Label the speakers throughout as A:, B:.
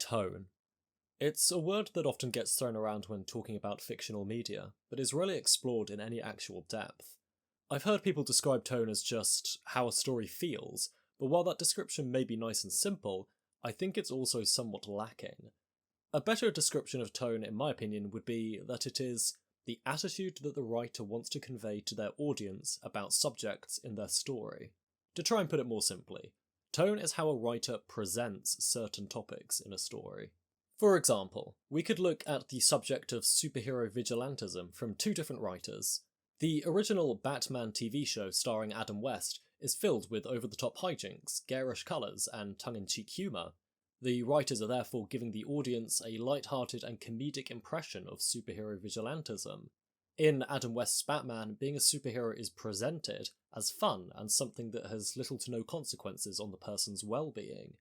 A: Tone. It's a word that often gets thrown around when talking about fictional media, but is rarely explored in any actual depth. I've heard people describe tone as just how a story feels, but while that description may be nice and simple, I think it's also somewhat lacking. A better description of tone, in my opinion, would be that it is the attitude that the writer wants to convey to their audience about subjects in their story. To try and put it more simply, tone is how a writer presents certain topics in a story. For example, we could look at the subject of superhero vigilantism from two different writers. The original Batman TV show starring Adam West is filled with over-the-top hijinks, garish colours, and tongue-in-cheek humour. The writers are therefore giving the audience a light-hearted and comedic impression of superhero vigilantism. In Adam West's Batman, being a superhero is presented as fun and something that has little to no consequences on the person's well-being.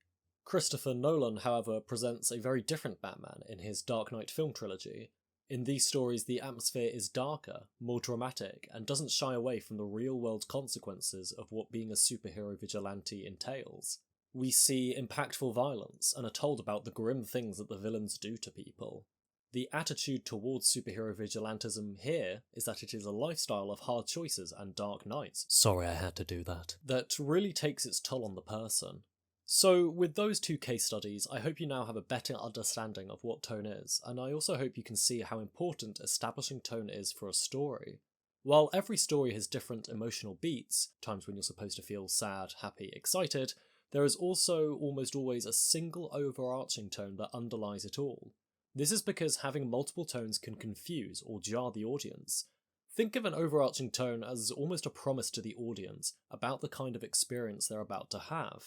A: Christopher Nolan, however, presents a very different Batman in his Dark Knight film trilogy. In these stories, the atmosphere is darker, more dramatic, and doesn't shy away from the real-world consequences of what being a superhero vigilante entails. We see impactful violence and are told about the grim things that the villains do to people. The attitude towards superhero vigilantism here is that it is a lifestyle of hard choices and dark nights. Sorry I had to do that. That really takes its toll on the person. So, with those two case studies, I hope you now have a better understanding of what tone is, and I also hope you can see how important establishing tone is for a story. While every story has different emotional beats, times when you're supposed to feel sad, happy, excited, there is also almost always a single overarching tone that underlies it all. This is because having multiple tones can confuse or jar the audience. Think of an overarching tone as almost a promise to the audience about the kind of experience they're about to have.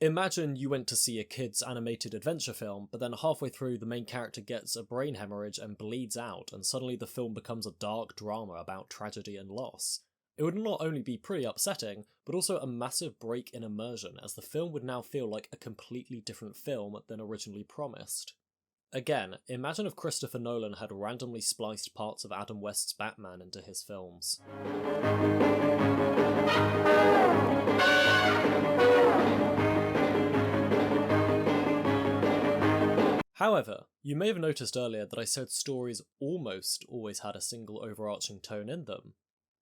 A: Imagine you went to see a kid's animated adventure film, but then halfway through the main character gets a brain hemorrhage and bleeds out, and suddenly the film becomes a dark drama about tragedy and loss. It would not only be pretty upsetting, but also a massive break in immersion, as the film would now feel like a completely different film than originally promised. Again, imagine if Christopher Nolan had randomly spliced parts of Adam West's Batman into his films. However, you may have noticed earlier that I said stories almost always had a single overarching tone in them.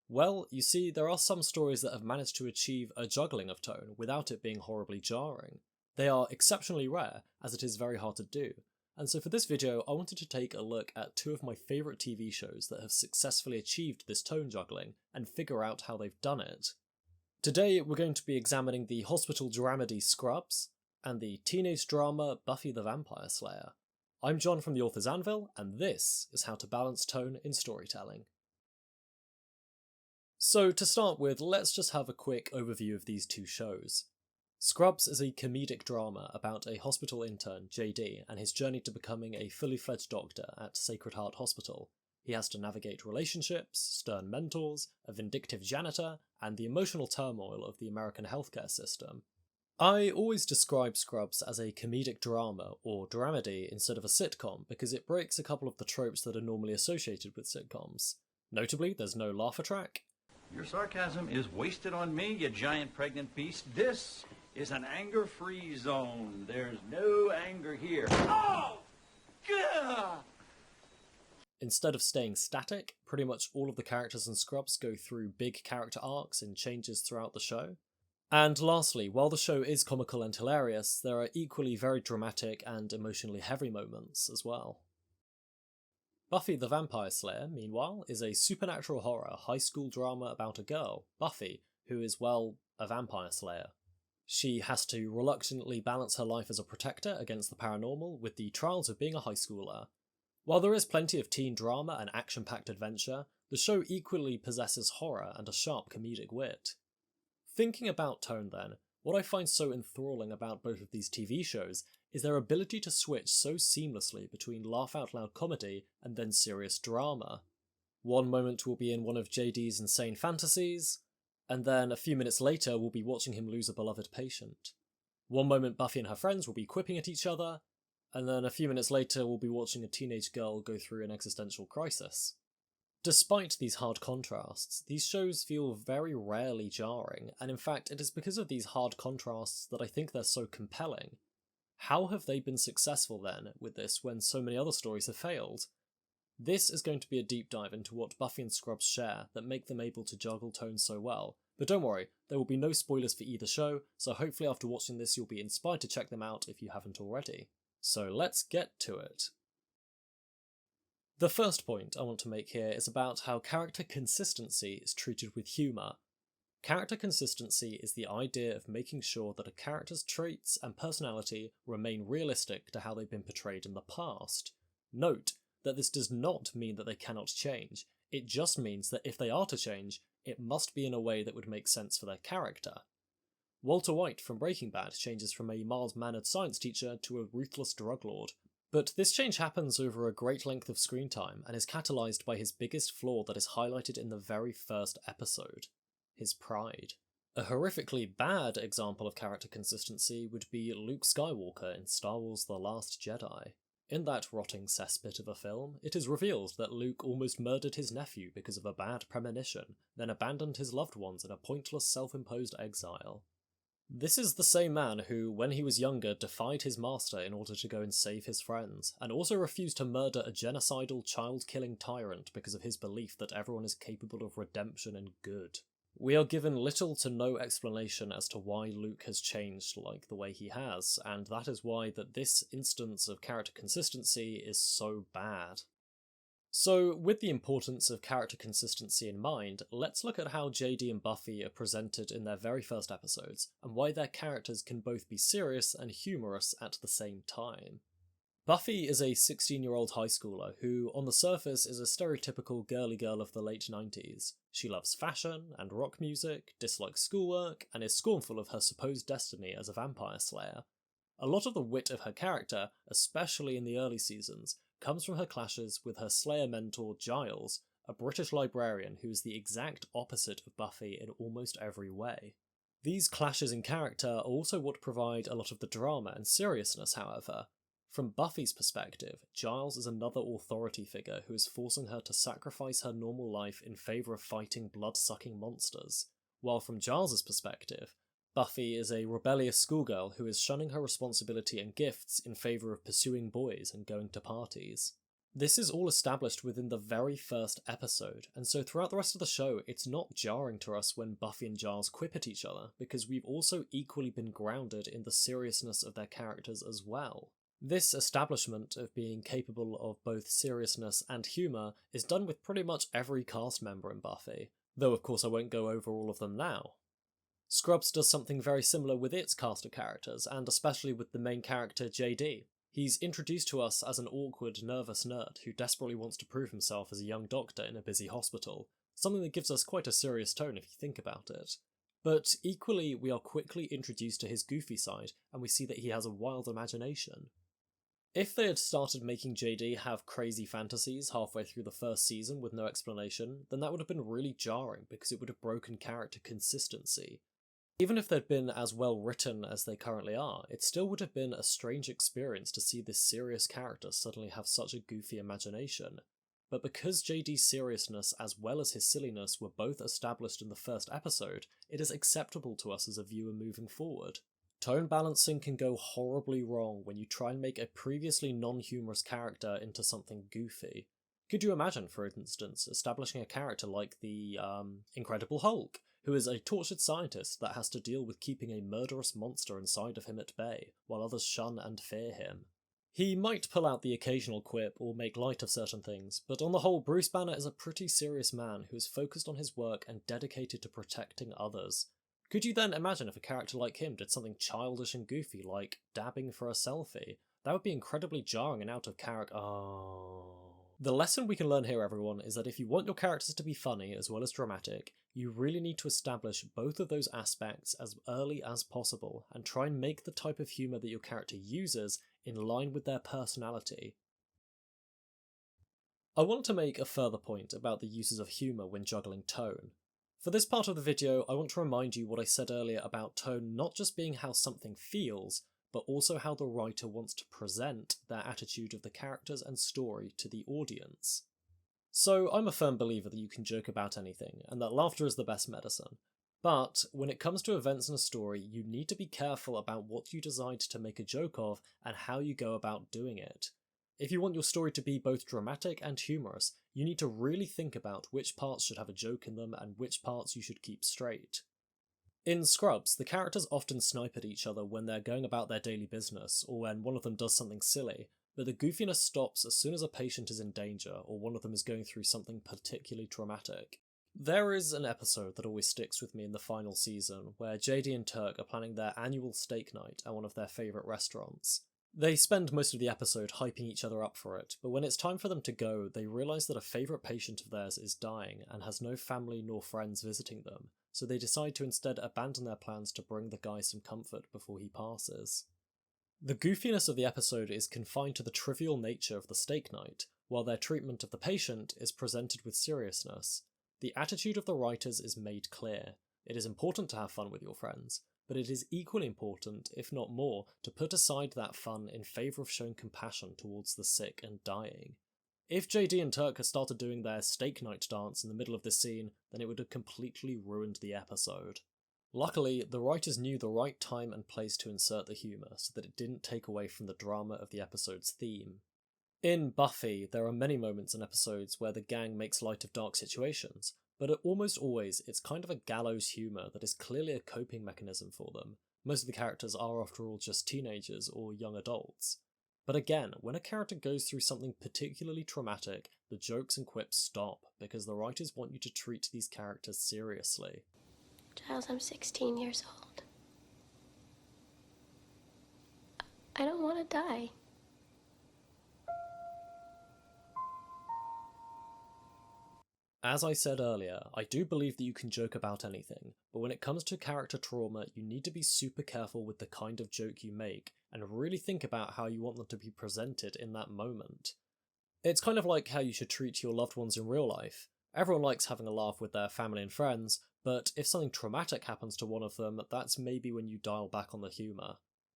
A: Well, you see, there are some stories that have managed to achieve a juggling of tone without it being horribly jarring. They are exceptionally rare, as it is very hard to do, and so for this video I wanted to take a look at two of my favourite TV shows that have successfully achieved this tone juggling, and figure out how they've done it. Today we're going to be examining the hospital dramedy Scrubs, and the teenage drama Buffy the Vampire Slayer. I'm John from the Author's Anvil, and this is how to balance tone in storytelling. So to start with, let's just have a quick overview of these two shows. Scrubs is a comedic drama about a hospital intern, JD, and his journey to becoming a fully fledged doctor at Sacred Heart Hospital. He has to navigate relationships, stern mentors, a vindictive janitor, and the emotional turmoil of the American healthcare system. I always describe Scrubs as a comedic drama, or dramedy, instead of a sitcom, because it breaks a couple of the tropes that are normally associated with sitcoms. Notably, there's no laugher track.
B: Your sarcasm is wasted on me, you giant pregnant beast. This is an anger-free zone. There's no anger here. Oh! Gah!
A: Instead of staying static, pretty much all of the characters in Scrubs go through big character arcs and changes throughout the show. And lastly, while the show is comical and hilarious, there are equally very dramatic and emotionally heavy moments as well. Buffy the Vampire Slayer, meanwhile, is a supernatural horror high school drama about a girl, Buffy, who is, well, a vampire slayer. She has to reluctantly balance her life as a protector against the paranormal with the trials of being a high schooler. While there is plenty of teen drama and action-packed adventure, the show equally possesses horror and a sharp comedic wit. Thinking about tone then, what I find so enthralling about both of these TV shows is their ability to switch so seamlessly between laugh-out-loud comedy and then serious drama. One moment we'll be in one of JD's insane fantasies, and then a few minutes later we'll be watching him lose a beloved patient. One moment Buffy and her friends will be quipping at each other, and then a few minutes later we'll be watching a teenage girl go through an existential crisis. Despite these hard contrasts, these shows feel very rarely jarring, and in fact it is because of these hard contrasts that I think they're so compelling. How have they been successful then with this when so many other stories have failed? This is going to be a deep dive into what Buffy and Scrubs share that make them able to juggle tones so well, but don't worry, there will be no spoilers for either show, so hopefully after watching this you'll be inspired to check them out if you haven't already. So let's get to it. The first point I want to make here is about how character consistency is treated with humour. Character consistency is the idea of making sure that a character's traits and personality remain realistic to how they've been portrayed in the past. Note that this does not mean that they cannot change, it just means that if they are to change, it must be in a way that would make sense for their character. Walter White from Breaking Bad changes from a mild-mannered science teacher to a ruthless drug lord, but this change happens over a great length of screen time and is catalysed by his biggest flaw that is highlighted in the very first episode: his pride. A horrifically bad example of character consistency would be Luke Skywalker in Star Wars The Last Jedi. In that rotting cesspit of a film, it is revealed that Luke almost murdered his nephew because of a bad premonition, then abandoned his loved ones in a pointless self-imposed exile. This is the same man who, when he was younger, defied his master in order to go and save his friends, and also refused to murder a genocidal, child-killing tyrant because of his belief that everyone is capable of redemption and good. We are given little to no explanation as to why Luke has changed like the way he has, and that is why that this instance of character consistency is so bad. So, with the importance of character consistency in mind, let's look at how JD and Buffy are presented in their very first episodes, and why their characters can both be serious and humorous at the same time. Buffy is a 16-year-old high schooler who, on the surface, is a stereotypical girly girl of the late 90s. She loves fashion and rock music, dislikes schoolwork, and is scornful of her supposed destiny as a vampire slayer. A lot of the wit of her character, especially in the early seasons, comes from her clashes with her slayer mentor Giles, a British librarian who is the exact opposite of Buffy in almost every way. These clashes in character are also what provide a lot of the drama and seriousness, however. From Buffy's perspective, Giles is another authority figure who is forcing her to sacrifice her normal life in favour of fighting blood-sucking monsters, while from Giles's perspective, Buffy is a rebellious schoolgirl who is shunning her responsibility and gifts in favour of pursuing boys and going to parties. This is all established within the very first episode, and so throughout the rest of the show it's not jarring to us when Buffy and Giles quip at each other, because we've also equally been grounded in the seriousness of their characters as well. This establishment of being capable of both seriousness and humour is done with pretty much every cast member in Buffy, though of course I won't go over all of them now. Scrubs does something very similar with its cast of characters, and especially with the main character JD. He's introduced to us as an awkward, nervous nerd who desperately wants to prove himself as a young doctor in a busy hospital, something that gives us quite a serious tone if you think about it. But equally, we are quickly introduced to his goofy side, and we see that he has a wild imagination. If they had started making JD have crazy fantasies halfway through the first season with no explanation, then that would have been really jarring because it would have broken character consistency. Even if they'd been as well written as they currently are, it still would have been a strange experience to see this serious character suddenly have such a goofy imagination. But because JD's seriousness as well as his silliness were both established in the first episode, it is acceptable to us as a viewer moving forward. Tone balancing can go horribly wrong when you try and make a previously non-humorous character into something goofy. Could you imagine, for instance, establishing a character like the Incredible Hulk, who is a tortured scientist that has to deal with keeping a murderous monster inside of him at bay, while others shun and fear him? He might pull out the occasional quip or make light of certain things, but on the whole, Bruce Banner is a pretty serious man who is focused on his work and dedicated to protecting others. Could you then imagine if a character like him did something childish and goofy, like dabbing for a selfie? That would be incredibly jarring and out of character. The lesson we can learn here, everyone, is that if you want your characters to be funny as well as dramatic, you really need to establish both of those aspects as early as possible, and try and make the type of humour that your character uses in line with their personality. I want to make a further point about the uses of humour when juggling tone. For this part of the video, I want to remind you what I said earlier about tone not just being how something feels, but also how the writer wants to present their attitude of the characters and story to the audience. So I'm a firm believer that you can joke about anything, and that laughter is the best medicine. But when it comes to events in a story, you need to be careful about what you decide to make a joke of and how you go about doing it. If you want your story to be both dramatic and humorous, you need to really think about which parts should have a joke in them and which parts you should keep straight. In Scrubs, the characters often snipe at each other when they're going about their daily business, or when one of them does something silly, but the goofiness stops as soon as a patient is in danger or one of them is going through something particularly traumatic. There is an episode that always sticks with me in the final season, where JD and Turk are planning their annual steak night at one of their favourite restaurants. They spend most of the episode hyping each other up for it, but when it's time for them to go, they realise that a favourite patient of theirs is dying and has no family nor friends visiting them, so they decide to instead abandon their plans to bring the guy some comfort before he passes. The goofiness of the episode is confined to the trivial nature of the steak night, while their treatment of the patient is presented with seriousness. The attitude of the writers is made clear. It is important to have fun with your friends, but it is equally important, if not more, to put aside that fun in favour of showing compassion towards the sick and dying. If JD and Turk had started doing their steak night dance in the middle of this scene, then it would have completely ruined the episode. Luckily, the writers knew the right time and place to insert the humour so that it didn't take away from the drama of the episode's theme. In Buffy, there are many moments in episodes where the gang makes light of dark situations, but almost always it's kind of a gallows humour that is clearly a coping mechanism for them. Most of the characters are after all just teenagers or young adults. But again, when a character goes through something particularly traumatic, the jokes and quips stop, because the writers want you to treat these characters seriously.
C: Giles, I'm 16 years old. I don't want to die.
A: As I said earlier, I do believe that you can joke about anything, but when it comes to character trauma, you need to be super careful with the kind of joke you make, and really think about how you want them to be presented in that moment. It's kind of like how you should treat your loved ones in real life. Everyone likes having a laugh with their family and friends, but if something traumatic happens to one of them, that's maybe when you dial back on the humour.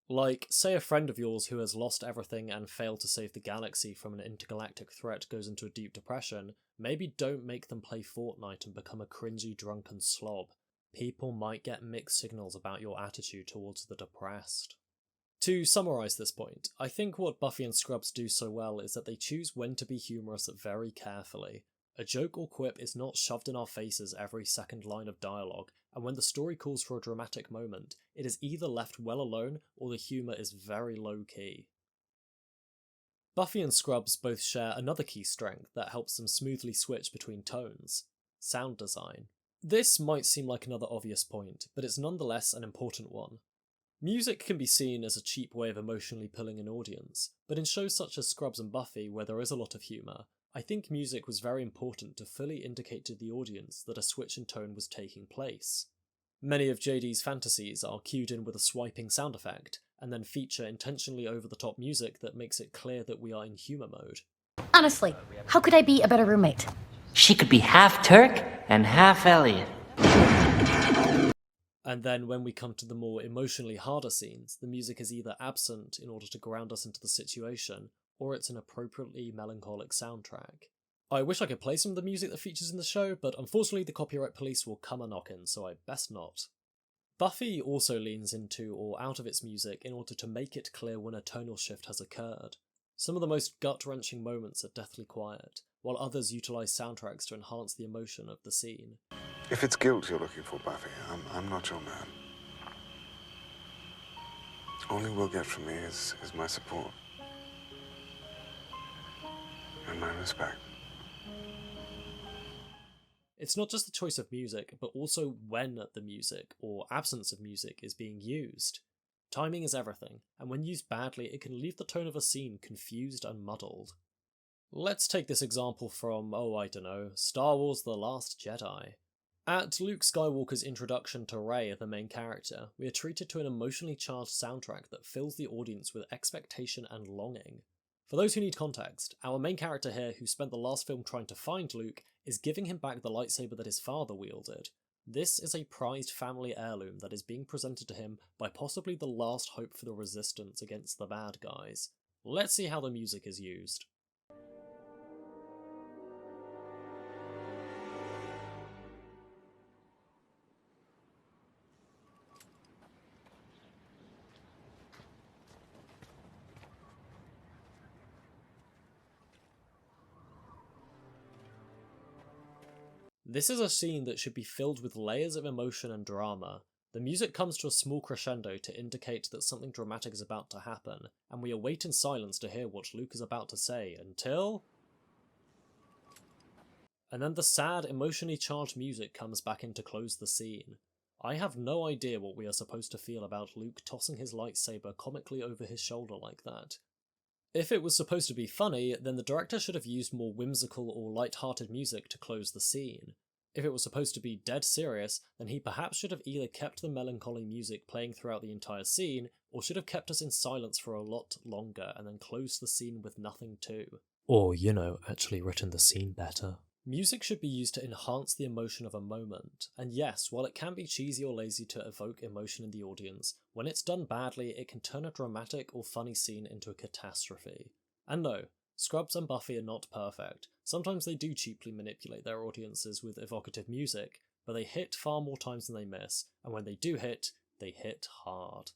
A: Like, say a friend of yours who has lost everything and failed to save the galaxy from an intergalactic threat goes into a deep depression, maybe don't make them play Fortnite and become a cringy drunken slob. People might get mixed signals about your attitude towards the depressed. To summarise this point, I think what Buffy and Scrubs do so well is that they choose when to be humorous very carefully. A joke or quip is not shoved in our faces every second line of dialogue, and when the story calls for a dramatic moment, it is either left well alone or the humour is very low-key. Buffy and Scrubs both share another key strength that helps them smoothly switch between tones: sound design. This might seem like another obvious point, but it's nonetheless an important one. Music can be seen as a cheap way of emotionally pulling an audience, but in shows such as Scrubs and Buffy, where there is a lot of humour, I think music was very important to fully indicate to the audience that a switch in tone was taking place. Many of JD's fantasies are cued in with a swiping sound effect, and then feature intentionally over-the-top music that makes it clear that we are in humour mode.
D: Honestly, how could I be a better roommate?
E: She could be half Turk and half Elliot.
A: And then when we come to the more emotionally harder scenes, the music is either absent in order to ground us into the situation, or it's an appropriately melancholic soundtrack. I wish I could play some of the music that features in the show, but unfortunately the copyright police will come a-knockin', so I best not. Buffy also leans into or out of its music in order to make it clear when a tonal shift has occurred. Some of the most gut-wrenching moments are deathly quiet, while others utilise soundtracks to enhance the emotion of the scene.
F: If it's guilt you're looking for, Buffy, I'm not your man. All you will get from me is my support. And my respect.
A: It's not just the choice of music, but also when the music, or absence of music, is being used. Timing is everything, and when used badly, it can leave the tone of a scene confused and muddled. Let's take this example from, Star Wars The Last Jedi. At Luke Skywalker's introduction to Rey, the main character, we are treated to an emotionally charged soundtrack that fills the audience with expectation and longing. For those who need context, our main character here, who spent the last film trying to find Luke, is giving him back the lightsaber that his father wielded. This is a prized family heirloom that is being presented to him by possibly the last hope for the resistance against the bad guys. Let's see how the music is used. This is a scene that should be filled with layers of emotion and drama. The music comes to a small crescendo to indicate that something dramatic is about to happen, and we await in silence to hear what Luke is about to say until... And then the sad, emotionally charged music comes back in to close the scene. I have no idea what we are supposed to feel about Luke tossing his lightsaber comically over his shoulder like that. If it was supposed to be funny, then the director should have used more whimsical or light-hearted music to close the scene. If it was supposed to be dead serious, then he perhaps should have either kept the melancholy music playing throughout the entire scene, or should have kept us in silence for a lot longer and then closed the scene with nothing too. Or, actually written the scene better. Music should be used to enhance the emotion of a moment, and yes, while it can be cheesy or lazy to evoke emotion in the audience, when it's done badly, it can turn a dramatic or funny scene into a catastrophe. And no, Scrubs and Buffy are not perfect. Sometimes they do cheaply manipulate their audiences with evocative music, but they hit far more times than they miss, and when they do hit, they hit hard.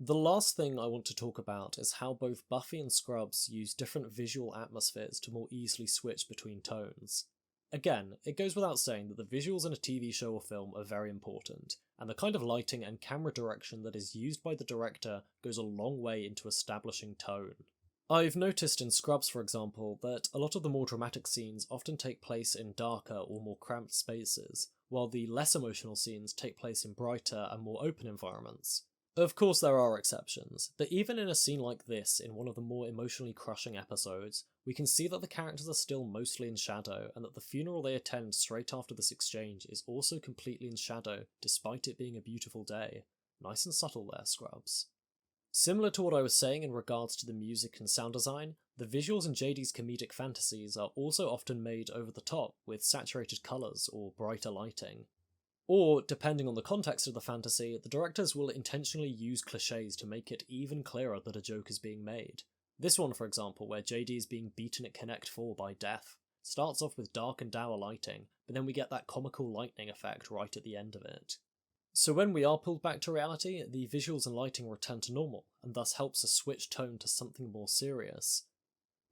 A: The last thing I want to talk about is how both Buffy and Scrubs use different visual atmospheres to more easily switch between tones. Again, it goes without saying that the visuals in a TV show or film are very important, and the kind of lighting and camera direction that is used by the director goes a long way into establishing tone. I've noticed in Scrubs, for example, that a lot of the more dramatic scenes often take place in darker or more cramped spaces, while the less emotional scenes take place in brighter and more open environments. Of course there are exceptions, but even in a scene like this, in one of the more emotionally crushing episodes, we can see that the characters are still mostly in shadow, and that the funeral they attend straight after this exchange is also completely in shadow, despite it being a beautiful day. Nice and subtle there, Scrubs. Similar to what I was saying in regards to the music and sound design, the visuals in JD's comedic fantasies are also often made over the top with saturated colours or brighter lighting. Or, depending on the context of the fantasy, the directors will intentionally use cliches to make it even clearer that a joke is being made. This one, for example, where JD is being beaten at Connect 4 by Death, starts off with dark and dour lighting, but then we get that comical lightning effect right at the end of it. So when we are pulled back to reality, the visuals and lighting return to normal, and thus helps us switch tone to something more serious.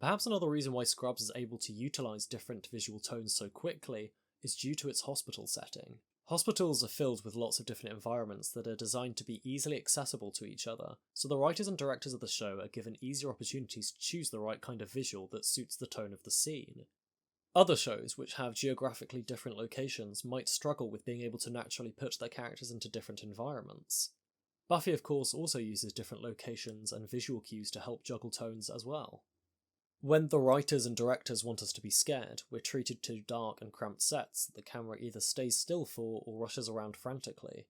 A: Perhaps another reason why Scrubs is able to utilise different visual tones so quickly is due to its hospital setting. Hospitals are filled with lots of different environments that are designed to be easily accessible to each other, so the writers and directors of the show are given easier opportunities to choose the right kind of visual that suits the tone of the scene. Other shows, which have geographically different locations, might struggle with being able to naturally put their characters into different environments. Buffy, of course, also uses different locations and visual cues to help juggle tones as well. When the writers and directors want us to be scared, we're treated to dark and cramped sets that the camera either stays still for or rushes around frantically.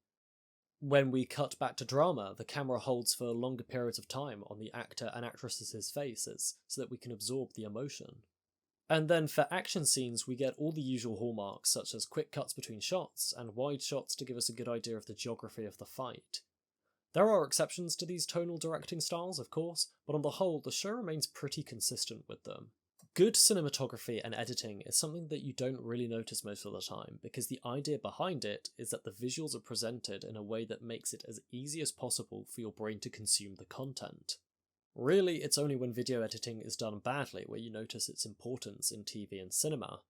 A: When we cut back to drama, the camera holds for longer periods of time on the actor and actresses' faces so that we can absorb the emotion. And then for action scenes, we get all the usual hallmarks such as quick cuts between shots and wide shots to give us a good idea of the geography of the fight. There are exceptions to these tonal directing styles, of course, but on the whole, the show remains pretty consistent with them. Good cinematography and editing is something that you don't really notice most of the time, because the idea behind it is that the visuals are presented in a way that makes it as easy as possible for your brain to consume the content. Really, it's only when video editing is done badly where you notice its importance in TV and cinema.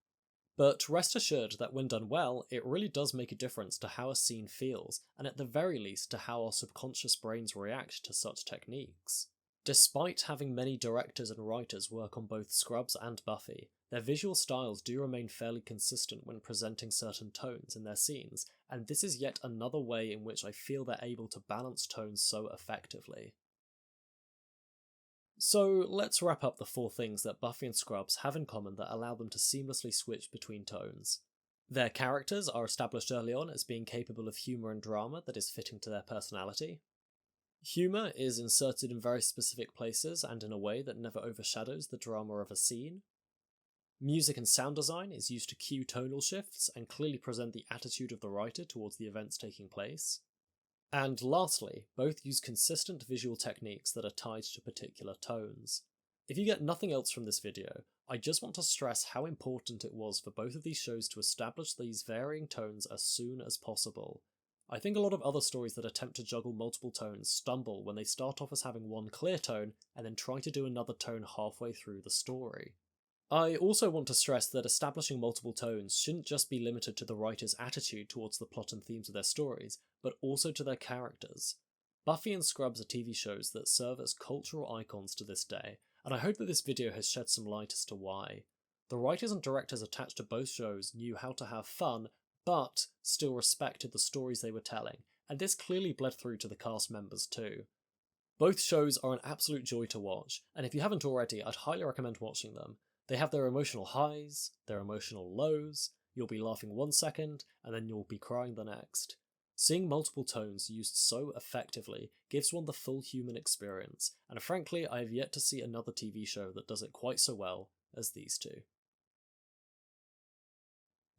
A: But rest assured that when done well, it really does make a difference to how a scene feels, and at the very least to how our subconscious brains react to such techniques. Despite having many directors and writers work on both Scrubs and Buffy, their visual styles do remain fairly consistent when presenting certain tones in their scenes, and this is yet another way in which I feel they're able to balance tones so effectively. So let's wrap up the 4 things that Buffy and Scrubs have in common that allow them to seamlessly switch between tones. Their characters are established early on as being capable of humour and drama that is fitting to their personality. Humour is inserted in very specific places and in a way that never overshadows the drama of a scene. Music and sound design is used to cue tonal shifts and clearly present the attitude of the writer towards the events taking place. And lastly, both use consistent visual techniques that are tied to particular tones. If you get nothing else from this video, I just want to stress how important it was for both of these shows to establish these varying tones as soon as possible. I think a lot of other stories that attempt to juggle multiple tones stumble when they start off as having one clear tone and then try to do another tone halfway through the story. I also want to stress that establishing multiple tones shouldn't just be limited to the writer's attitude towards the plot and themes of their stories, but also to their characters. Buffy and Scrubs are TV shows that serve as cultural icons to this day, and I hope that this video has shed some light as to why. The writers and directors attached to both shows knew how to have fun, but still respected the stories they were telling, and this clearly bled through to the cast members too. Both shows are an absolute joy to watch, and if you haven't already, I'd highly recommend watching them. They have their emotional highs, their emotional lows, you'll be laughing one second, and then you'll be crying the next. Seeing multiple tones used so effectively gives one the full human experience, and frankly I have yet to see another TV show that does it quite so well as these two.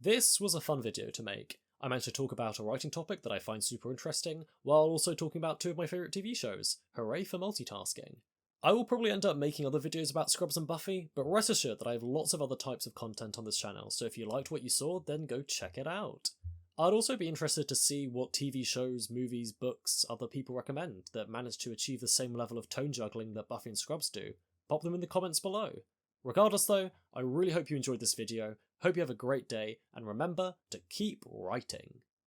A: This was a fun video to make. I managed to talk about a writing topic that I find super interesting, while also talking about two of my favourite TV shows. Hooray for multitasking. I will probably end up making other videos about Scrubs and Buffy, but rest assured that I have lots of other types of content on this channel, so if you liked what you saw, then go check it out. I'd also be interested to see what TV shows, movies, books other people recommend that manage to achieve the same level of tone juggling that Buffy and Scrubs do. Pop them in the comments below. Regardless though, I really hope you enjoyed this video, hope you have a great day, and remember to keep writing.